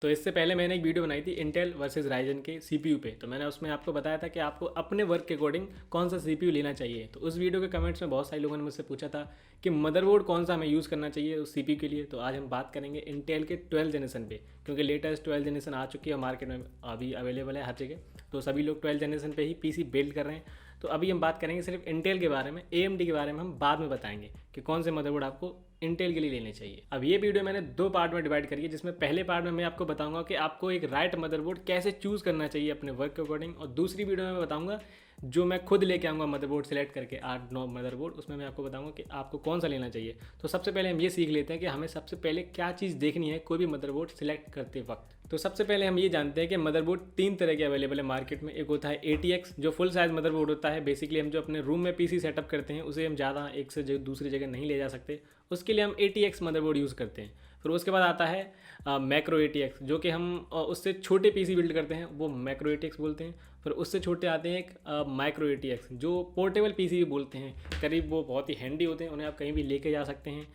तो इससे पहले मैंने एक वीडियो बनाई थी इंटेल वर्सेस राइजन के सीपीयू पे। तो मैंने उसमें आपको बताया था कि आपको अपने वर्क के अकॉर्डिंग कौन सा सीपीयू लेना चाहिए। तो उस वीडियो के कमेंट्स में बहुत सारे लोगों ने मुझसे पूछा था कि मदरबोर्ड कौन सा हमें यूज़ करना चाहिए उस सीपीयू के लिए। तो आज हम बात करेंगे इंटेल के 12 जनरेशन पे, क्योंकि लेटेस्ट 12 जनरेशन आ चुकी है मार्केट में, अभी अवेलेबल है हर जगह। तो सभी लोग 12 जनरेशन पे ही पीसी बिल्ड कर रहे हैं। तो अभी हम बात करेंगे सिर्फ इंटेल के बारे में। एएमडी के बारे में हम बाद में बताएंगे कि कौन से मदरबोर्ड आपको इंटेल के लिए लेने चाहिए। अब ये वीडियो मैंने दो पार्ट में डिवाइड करी है, जिसमें पहले पार्ट में मैं आपको बताऊंगा कि आपको एक राइट मदरबोर्ड कैसे चूज़ करना चाहिए अपने वर्क के अकॉर्डिंग, और दूसरी वीडियो में मैं बताऊंगा जो मैं खुद लेके आऊँगा मदरबोर्ड सेलेक्ट करके 8-9 मदरबोर्ड, उसमें मैं आपको बताऊंगा कि आपको कौन सा लेना चाहिए। तो सबसे पहले हम ये सीख लेते हैं कि हमें सबसे पहले क्या चीज़ देखनी है कोई भी मदरबोर्ड सेलेक्ट करते वक्त। तो सबसे पहले हम ये जानते हैं कि मदरबोर्ड 3 तरह के अवेलेबल है मार्केट में। एक होता है ATX जो फुल साइज मदरबोर्ड होता है। बेसिकली हम जो अपने रूम में पीसी सेटअप करते हैं उसे हम ज़्यादा एक से दूसरी जगह नहीं ले जा सकते, उसके लिए हम ATX मदरबोर्ड यूज़ करते हैं। फिर उसके बाद आता है मैक्रो ATX, जो कि हम उससे छोटे पीसी बिल्ड करते हैं, वो मैक्रो ATX बोलते हैं। फिर उससे छोटे आते हैं एक माइक्रो ATX जो पोर्टेबल पीसी भी बोलते हैं। करीब वो बहुत ही हैंडी होते हैं, उन्हें आप कहीं भी लेके जा सकते हैं।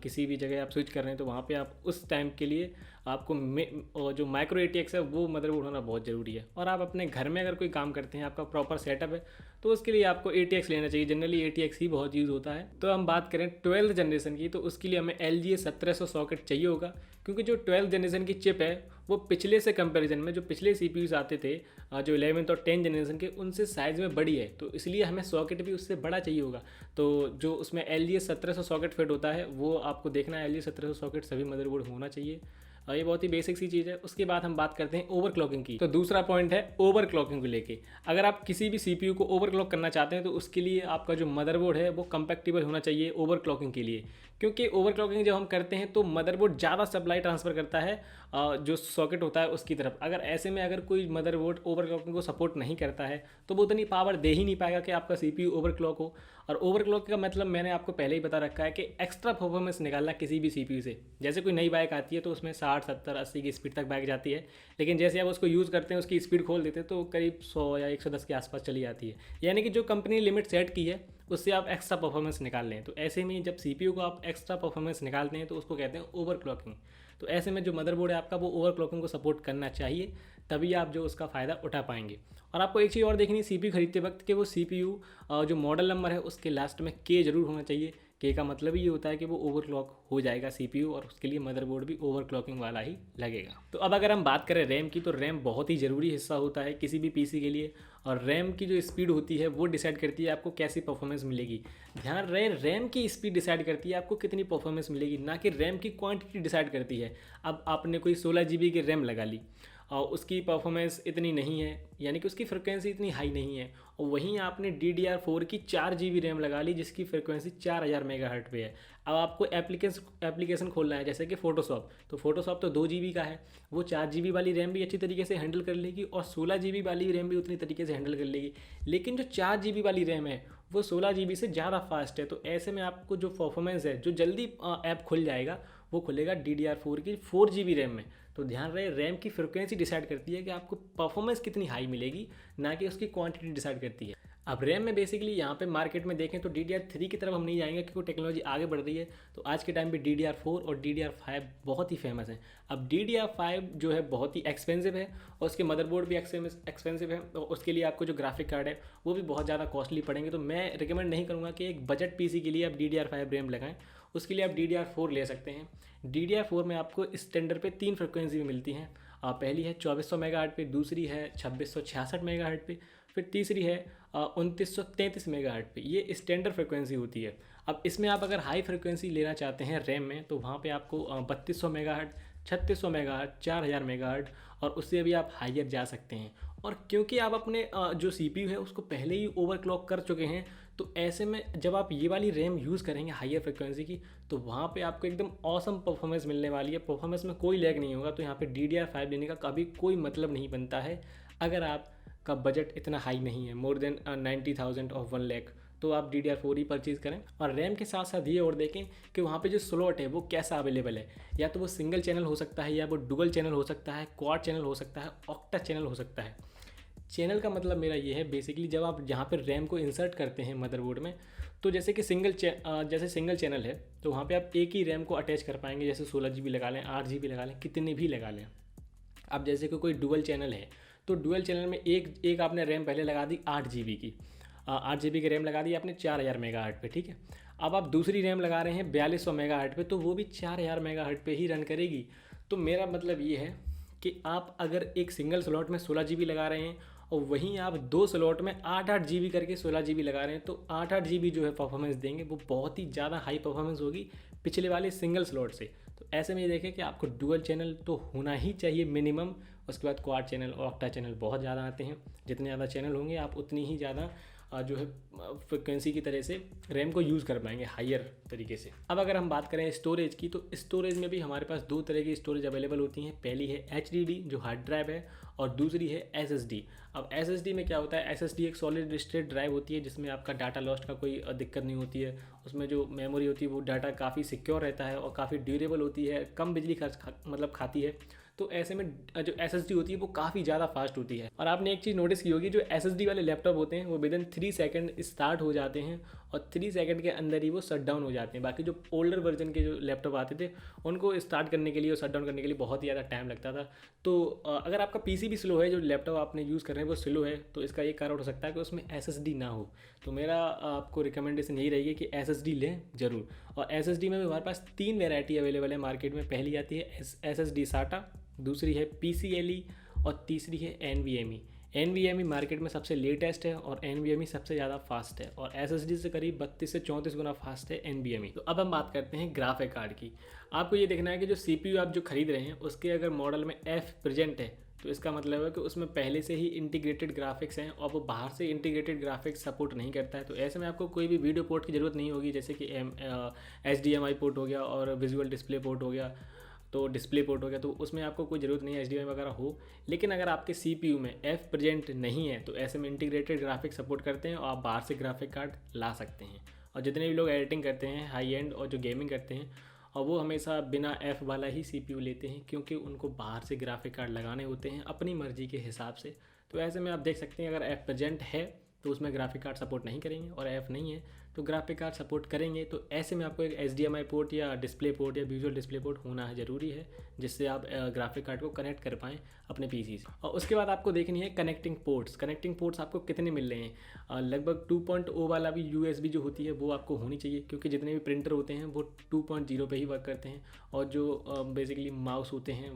किसी भी जगह आप स्विच कर रहे हैं तो वहाँ पे आप उस टाइम के लिए आपको जो माइक्रो ATX है वो मदरबोर्ड होना बहुत ज़रूरी है। और आप अपने घर में अगर कोई काम करते हैं, आपका प्रॉपर सेटअप है, तो उसके लिए आपको ATX लेना चाहिए। जनरली ATX ही बहुत यूज़ होता है। तो हम बात करें 12th जनरेशन की, तो उसके लिए हमें LGA 1700 सॉकेट चाहिए होगा, क्योंकि जो 12th जनरेशन की चिप है वो पिछले से कंपैरिजन में जो पिछले CPUs आते थे जो 11th और 10th जनरेशन के, उनसे साइज़ में बड़ी है। तो इसलिए हमें सॉकेट भी उससे बड़ा चाहिए होगा। तो जो उसमें LGA 1700 सॉकेट फिट होता है वो आपको देखना है। LGA 1700 सॉकेट सभी मदरबोर्ड होना चाहिए। ये बहुत ही बेसिक सी चीज़ है। उसके बाद हम बात करते हैं ओवरक्लॉकिंग की। तो दूसरा पॉइंट है ओवरक्लॉकिंग को लेके। अगर आप किसी भी CPU को ओवरक्लॉक करना चाहते हैं तो उसके लिए आपका जो मदरबोर्ड है वो कंपैक्टिबल होना चाहिए ओवरक्लॉकिंग के लिए, क्योंकि ओवरक्लॉकिंग जब हम करते हैं तो मदरबोर्ड ज़्यादा सप्लाई ट्रांसफ़र करता है जो सॉकेट होता है उसकी तरफ। अगर ऐसे में अगर कोई मदरबोर्ड ओवरक्लॉकिंग को सपोर्ट नहीं करता है तो वो उतनी पावर दे ही नहीं पाएगा कि आपका CPU ओवरक्लॉक हो। और ओवरक्लॉक का मतलब मैंने आपको पहले ही बता रखा है कि एक्स्ट्रा परफॉर्मेंस निकालना किसी भी CPU से। जैसे कोई नई बाइक आती है तो उसमें 60, 70, 80 की स्पीड तक बाइक जाती है, लेकिन जैसे आप उसको यूज़ करते हैं उसकी स्पीड खोल देते हैं तो करीब 100 या 110 के आसपास चली जाती है। यानी कि जो कंपनी ने लिमिट सेट की है उससे आप एक्स्ट्रा परफॉर्मेंस निकाल लें। तो ऐसे में जब CPU को आप एक्स्ट्रा परफॉर्मेंस निकालते हैं तो उसको कहते हैं ओवरक्लॉकिंग। तो ऐसे में जो मदरबोर्ड है आपका वो ओवरक्लॉकिंग को सपोर्ट करना चाहिए, तभी आप जो उसका फ़ायदा उठा पाएंगे। और आपको एक चीज़ और देखनी है CPU खरीदते वक्त कि वो CPU जो मॉडल नंबर है उसके लास्ट में K जरूर होना चाहिए। K का मतलब ही ये होता है कि वो ओवरक्लॉक हो जाएगा CPU, और उसके लिए मदरबोर्ड भी ओवरक्लॉकिंग वाला ही लगेगा। तो अब अगर हम बात करें रैम की, तो रैम बहुत ही ज़रूरी हिस्सा होता है किसी भी पीसी के लिए। और रैम की जो स्पीड होती है वो डिसाइड करती है आपको कैसी परफॉर्मेंस मिलेगी। ध्यान रहे, रैम की स्पीड डिसाइड करती है आपको कितनी परफॉर्मेंस मिलेगी, ना कि रैम की क्वांटिटी डिसाइड करती है। अब आपने कोई 16 GB की रैम लगा ली और उसकी परफॉर्मेंस इतनी नहीं है, यानी कि उसकी फ्रिक्वेंसी इतनी हाई नहीं है, और वहीं आपने DDR4 की 4 GB रैम लगा ली जिसकी फ्रिक्वेंसी 4000 मेगाहर्ट्ज़ पे है। अब आपको एप्लीकेशन खोलना है जैसे कि फ़ोटोशॉप, तो फ़ोटोशॉप तो 2 GB का है, वो 4 GB वाली रैम भी अच्छी तरीके से हैंडल कर लेगी और 16 GB वाली रैम भी उतनी तरीके से हैंडल कर लेगी। लेकिन जो 4 GB वाली रैम है वो 16 GB से ज़्यादा फास्ट है। तो ऐसे में आपको जो परफॉर्मेंस है, जो जल्दी ऐप खुल जाएगा वो खुलेगा DDR4 की 4 GB रैम में। तो ध्यान रहे, रैम की फ्रिक्वेंसी डिसाइड करती है कि आपको परफॉर्मेंस कितनी हाई मिलेगी, ना कि उसकी क्वांटिटी डिसाइड करती है। अब रैम में बेसिकली यहाँ पे मार्केट में देखें तो DDR3 की तरफ हम नहीं जाएंगे, क्योंकि टेक्नोलॉजी आगे बढ़ रही है। तो आज के टाइम पे DDR4 और DDR5 बहुत ही फेमस हैं। अब DDR5 जो है बहुत ही एक्सपेंसिव है और उसके मदरबोर्ड भी एक्सपेंसिव है, और उसके लिए आपको जो ग्राफिक कार्ड है वो भी बहुत ज़्यादा कॉस्टली पड़ेंगे। तो मैं रिकमेंड नहीं करूँगा कि एक बजट पीसी के लिए आप DDR5 रैम लगाएं। उसके लिए आप DDR4 ले सकते हैं। DDR4 में आपको स्टैंडर्ड पे 3 फ्रिक्वेंसी भी मिलती हैं। पहली है 2400 मेगाहर्ट्ज़ पे, दूसरी है 2666 मेगाहर्ट्ज़ पे, फिर तीसरी है 2933 मेगाहर्ट्ज़ पे। ये स्टैंडर्ड फ्रिक्वेंसी होती है। अब इसमें आप अगर हाई फ्रिक्वेंसी लेना चाहते हैं रैम में तो वहाँ पे आपको 3200 मेगाहर्ट्ज़, 3600 मेगाहर्ट्ज़, 4000 मेगाहर्ट्ज़, और उससे भी आप हाइयर जा सकते हैं। और क्योंकि आप अपने जो CPU है उसको पहले ही ओवरक्लॉक कर चुके हैं, तो ऐसे में जब आप ये वाली रैम यूज़ करेंगे हाइयर फ्रिक्वेंसी की, तो वहाँ पे आपको एकदम ऑसम परफॉर्मेंस मिलने वाली है। परफॉर्मेंस में कोई लैग नहीं होगा। तो यहाँ पे DDR5 लेने का कभी कोई मतलब नहीं बनता है अगर आपका बजट इतना हाई नहीं है, मोर देन 90,000 और 1 लाख, तो आप DDR4 ही परचेज़ करें। और रैम के साथ साथ ये और देखें कि वहाँ पे जो स्लॉट है वो कैसा अवेलेबल है। या तो वो सिंगल चैनल हो सकता है, या वो डुअल चैनल हो सकता है, क्वाड चैनल हो सकता है, ऑक्टा चैनल हो सकता है। चैनल का मतलब मेरा ये है बेसिकली जब आप जहाँ पर रैम को इंसर्ट करते हैं मदरबोर्ड में, तो जैसे कि जैसे सिंगल चैनल है तो वहाँ पे आप एक ही रैम को अटैच कर पाएंगे। जैसे 16 GB लगा लें, 8 GB लगा लें, कितने भी लगा लें। अब जैसे कि कोई डुअल चैनल है, तो डुअल चैनल में एक आपने रैम पहले लगा दी 8 GB की, 8 GB की रैम लगा दी आपने 4000 मेगाहर्ट्ज़ पे, ठीक है। अब आप दूसरी रैम लगा रहे हैं 4200 मेगाहर्ट्ज़ पे, तो वो भी 4000 मेगाहर्ट्ज़ पे ही रन करेगी। तो मेरा मतलब ये है कि आप अगर एक सिंगल स्लॉट में 16 GB लगा रहे हैं और वहीं आप 2 स्लॉट में 8-8 GB करके 16 GB लगा रहे हैं, तो 8-8 GB जो है परफॉर्मेंस देंगे वो बहुत ही ज़्यादा हाई परफॉर्मेंस होगी पिछले वाले सिंगल स्लॉट से। तो ऐसे में ये देखें कि आपको डुअल चैनल तो होना ही चाहिए मिनिमम। उसके बाद क्वाड चैनल और ऑक्टा चैनल बहुत ज़्यादा आते हैं। जितने ज़्यादा चैनल होंगे आप उतनी ही ज़्यादा जो है फ्रिक्वेंसी की तरह से रैम को यूज़ कर पाएंगे हायर तरीके से। अब अगर हम बात करें स्टोरेज की, तो स्टोरेज में भी हमारे पास 2 तरह की स्टोरेज अवेलेबल होती हैं। पहली है HDD जो हार्ड ड्राइव है, और दूसरी है SSD। अब SSD में क्या होता है, SSD एक सॉलिड स्टेट ड्राइव होती है जिसमें आपका डाटा लॉस्ट का कोई दिक्कत नहीं होती है। उसमें जो मेमोरी होती है वो डाटा काफ़ी सिक्योर रहता है और काफ़ी ड्यूरेबल होती है, कम बिजली खर्च मतलब खाती है। तो ऐसे में जो SSD होती है वो काफ़ी ज़्यादा फास्ट होती है। और आपने एक चीज़ नोटिस की होगी, जो SSD वाले लैपटॉप होते हैं वो विदिन 3 सेकंड स्टार्ट हो जाते हैं और 3 सेकंड के अंदर ही वो शट डाउन हो जाते हैं। बाकी जो ओल्डर वर्जन के जो लैपटॉप आते थे उनको स्टार्ट करने के लिए और शट डाउन करने के लिए बहुत ही ज़्यादा टाइम लगता था। तो अगर आपका PC भी स्लो है, जो लैपटॉप आपने यूज़ कर रहे हैं वो स्लो है, तो इसका एक कारण हो सकता है कि उसमें SSD ना हो। तो मेरा आपको रिकमेंडेशन यही रहेगी कि SSD लें ज़रूर। और SSD में भी हमारे पास 3 वेराइटी अवेलेबल है मार्केट में। पहली आती है SSD SATA, दूसरी है PCIe और तीसरी है NVMe। NVMe मार्केट में सबसे लेटेस्ट है और NVMe सबसे ज़्यादा फास्ट है, और SSD से करीब 32 से 34 गुना फास्ट है NVMe। तो अब हम बात करते हैं ग्राफिक कार्ड की। आपको ये देखना है कि जो CPU आप जो खरीद रहे हैं उसके अगर मॉडल में F प्रेजेंट है, तो इसका मतलब है कि उसमें पहले से ही इंटीग्रेटेड ग्राफिक्स हैं और वो बाहर से इंटीग्रेटेड ग्राफिक्स सपोर्ट नहीं करता है। तो ऐसे में आपको कोई भी वीडियो पोर्ट की ज़रूरत नहीं होगी, जैसे कि HDMI पोर्ट हो गया और विजुअल डिस्प्ले पोर्ट हो गया, तो डिस्प्ले पोर्ट हो गया, तो उसमें आपको कोई ज़रूरत नहीं है HDMI वगैरह हो। लेकिन अगर आपके CPU में F प्रेजेंट नहीं है तो ऐसे में इंटीग्रेटेड ग्राफिक्स सपोर्ट करते हैं और आप बाहर से ग्राफिक कार्ड ला सकते हैं। और जितने भी लोग एडिटिंग करते हैं हाई एंड और जो गेमिंग करते हैं, और वो हमेशा बिना F वाला ही CPU लेते हैं, क्योंकि उनको बाहर से ग्राफिक कार्ड लगाने होते हैं अपनी मर्ज़ी के हिसाब से। तो ऐसे में आप देख सकते हैं अगर F प्रेजेंट है तो उसमें ग्राफिक कार्ड सपोर्ट नहीं करेंगे, और F नहीं है तो ग्राफिक कार्ड सपोर्ट करेंगे। तो ऐसे में आपको एक HDMI पोर्ट या डिस्प्ले पोर्ट या विजुअल डिस्प्ले पोर्ट होना है ज़रूरी है, जिससे आप ग्राफिक कार्ड को कनेक्ट कर पाएँ अपने PC से। और उसके बाद आपको देखनी है कनेक्टिंग पोर्ट्स। कनेक्टिंग पोर्ट्स आपको कितने मिल रहे हैं, लगभग 2.0 वाला भी USB जो होती है वो आपको होनी चाहिए, क्योंकि जितने भी प्रिंटर होते हैं वो 2.0 पे ही वर्क करते हैं। और जो बेसिकली माउस होते हैं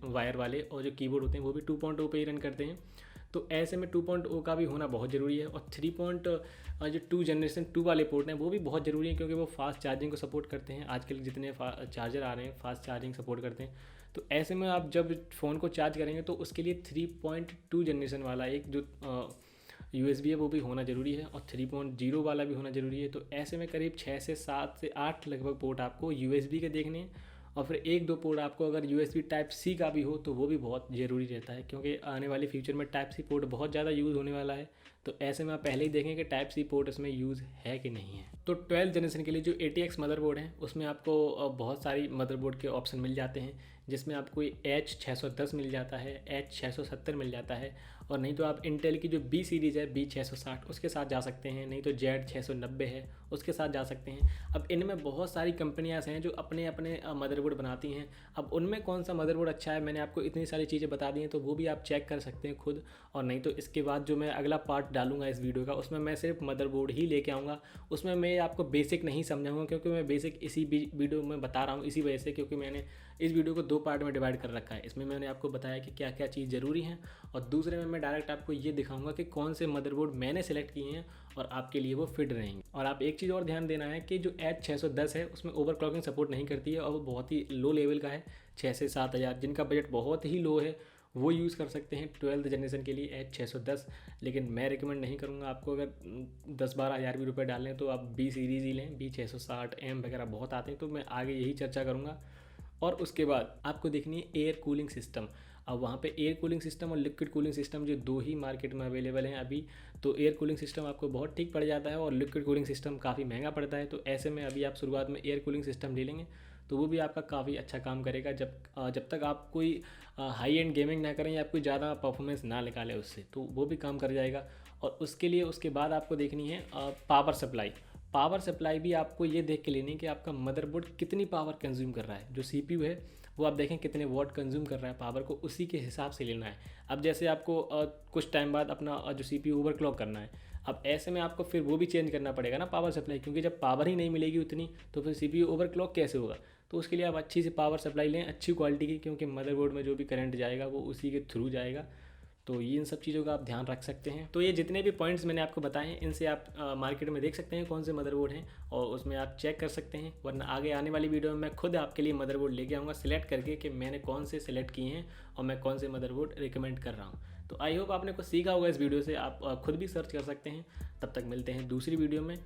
वायर वाले, और जो कीबोर्ड होते हैं वो भी 2.0 पे ही रन करते हैं। तो ऐसे में 2.0 का भी होना बहुत ज़रूरी है। और 3.2 जनरेशन 2 वाले पोर्ट हैं वो भी बहुत ज़रूरी है, क्योंकि वो फास्ट चार्जिंग को सपोर्ट करते हैं। आजकल जितने चार्जर आ रहे हैं फास्ट चार्जिंग सपोर्ट करते हैं। तो ऐसे में आप जब फ़ोन को चार्ज करेंगे तो उसके लिए 3.2 जनरेशन वाला एक जो USB है वो भी होना ज़रूरी है, और 3.0 वाला भी होना ज़रूरी है। तो ऐसे में करीब 6 से 7 से 8 लगभग पोर्ट आपको USB के देखने हैं। और फिर 1-2 पोर्ट आपको अगर USB Type-C का भी हो तो वो भी बहुत ज़रूरी रहता है, क्योंकि आने वाले फ्यूचर में Type-C पोर्ट बहुत ज़्यादा यूज़ होने वाला है। तो ऐसे में आप पहले ही देखें कि Type-C पोर्ट इसमें यूज़ है कि नहीं है। तो 12th जनरेशन के लिए जो ATX मदरबोर्ड है उसमें आपको बहुत सारी मदरबोर्ड के ऑप्शन मिल जाते हैं, जिसमें आपको H610 मिल जाता है, H670 मिल जाता है, और नहीं तो आप इंटेल की जो B सीरीज़ है B660 उसके साथ जा सकते हैं, नहीं तो Z690 है उसके साथ जा सकते हैं। अब इनमें बहुत सारी कंपनियां हैं जो अपने अपने मदरबोर्ड बनाती हैं। अब उनमें कौन सा मदरबोर्ड अच्छा है, मैंने आपको इतनी सारी चीज़ें बता दी हैं, तो वो भी आप चेक कर सकते हैं खुद। और नहीं तो इसके बाद जो मैं अगला पार्ट डालूंगा इस वीडियो का, उसमें मैं सिर्फ मदरबोर्ड ही लेके आऊँगा। उसमें मैं आपको बेसिक नहीं समझाऊँगा, क्योंकि मैं बेसिक इसी वीडियो में बता रहा हूँ इसी वजह से, क्योंकि मैंने इस वीडियो को 2 पार्ट में डिवाइड कर रखा है। इसमें मैंने आपको बताया कि क्या क्या चीज़ ज़रूरी है, और दूसरे में मैं डायरेक्ट आपको ये दिखाऊंगा कि कौन से मदरबोर्ड मैंने सेलेक्ट किए हैं और आपके लिए वो फिट रहेंगे। और आप एक चीज़ और ध्यान देना है कि जो H610 है उसमें ओवरक्लॉकिंग सपोर्ट नहीं करती है, और वो बहुत ही लो लेवल का है। 6 से 7 हज़ार जिनका बजट बहुत ही लो है वो यूज़ कर सकते हैं 12th जनरेशन के लिए H610। लेकिन मैं रिकमेंड नहीं करूँगा आपको। अगर 10-12 हज़ार भी रुपये डालें तो आप B सीरीज़ ही लें, B660M वगैरह बहुत आते हैं, तो मैं आगे यही चर्चा करूँगा। और उसके बाद आपको देखनी है एयर कूलिंग सिस्टम। अब वहाँ पे एयर कूलिंग सिस्टम और लिक्विड कूलिंग सिस्टम जो 2 ही मार्केट में अवेलेबल हैं अभी। तो एयर कूलिंग सिस्टम आपको बहुत ठीक पड़ जाता है और लिक्विड कूलिंग सिस्टम काफ़ी महंगा पड़ता है। तो ऐसे में अभी आप शुरुआत में एयर कूलिंग सिस्टम ले लेंगे तो वो भी आपका काफ़ी अच्छा काम करेगा, जब तक आप कोई हाई एंड गेमिंग ना करें या कोई ज़्यादा परफॉर्मेंस ना निकालें उससे, तो वो भी काम कर जाएगा। और उसके बाद आपको देखनी है पावर सप्लाई। पावर सप्लाई भी आपको ये देख के लेनी है कि आपका मदरबोर्ड कितनी पावर कंज्यूम कर रहा है। जो CPU है वो आप देखें कितने वॉट कंज्यूम कर रहा है पावर को, उसी के हिसाब से लेना है। अब जैसे आपको कुछ टाइम बाद अपना जो CPU ओवरक्लॉक करना है, अब ऐसे में आपको फिर वो भी चेंज करना पड़ेगा ना पावर सप्लाई, क्योंकि जब पावर ही नहीं मिलेगी उतनी तो फिर CPU ओवरक्लॉक कैसे होगा। तो उसके लिए आप अच्छी सी पावर सप्लाई लें, अच्छी क्वालिटी की, क्योंकि मदरबोर्ड में जो भी करंट जाएगा वो उसी के थ्रू जाएगा। तो ये इन सब चीज़ों का आप ध्यान रख सकते हैं। तो ये जितने भी पॉइंट्स मैंने आपको बताए हैं, इनसे आप मार्केट में देख सकते हैं कौन से मदरबोर्ड हैं और उसमें आप चेक कर सकते हैं। वरना आगे आने वाली वीडियो में मैं खुद आपके लिए मदरबोर्ड लेके आऊँगा सिलेक्ट करके कि मैंने कौन से सिलेक्ट किए हैं और मैं कौन से मदरबोर्ड रिकमेंड कर रहा हूँ। तो आई होप आपने कुछ सीखा होगा इस वीडियो से, आप खुद भी सर्च कर सकते हैं। तब तक मिलते हैं दूसरी वीडियो में।